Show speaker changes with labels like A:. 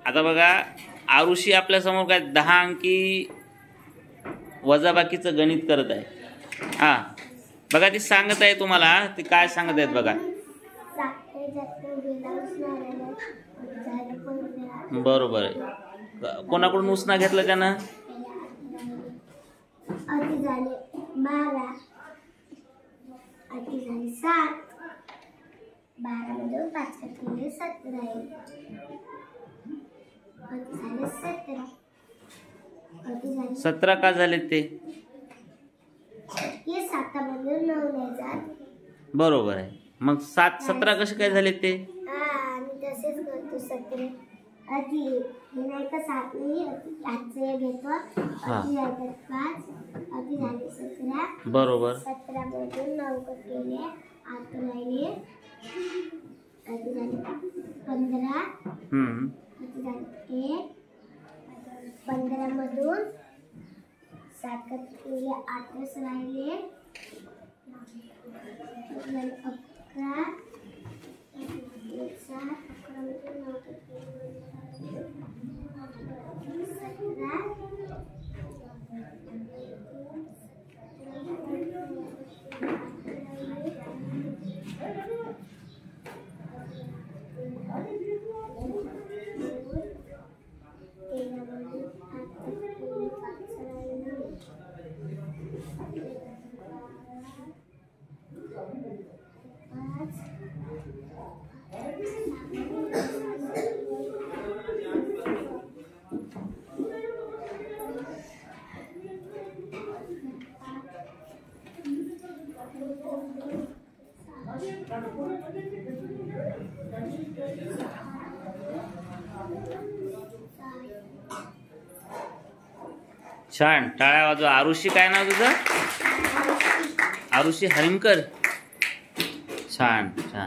A: आता बघा आरुषी आपल्या समोर काय 10 अंकी वजाबाकीचं गणित करत आहे। हा बघा ती सांगत आहे तुम्हाला, ती काय सांगत आहेत बघा। बरोबर आहे। कोणाकडून उसना घेतला त्यानं?
B: अति झाले 12, अति झाले 7, 12 मधून 5 काढले 17 आहे, अति झाले 17, अति झाले
A: 17 का झाले ते?
B: हे 7 मधून 9 नाही जात।
A: बरोबर आहे। मग 7 17 कसे काय झाले ते?
B: आणि तसेच करतो 17 अति हे नाही का 7 नाही आजचे घेतो, अति झाले 5, अति झाले 17,
A: बरोबर।
B: 17 मधून 9 केले 8 राहिले, अति झाले 15, अति झाले 1, 15 मधून 7 केले 8 राहिले, अति झाले 11, 7 11 मधून 9 केले
A: छान, टाळ्या वाजवा। आरुषी काय नाव तुझं? आरुषी हरिमकर। छान छान।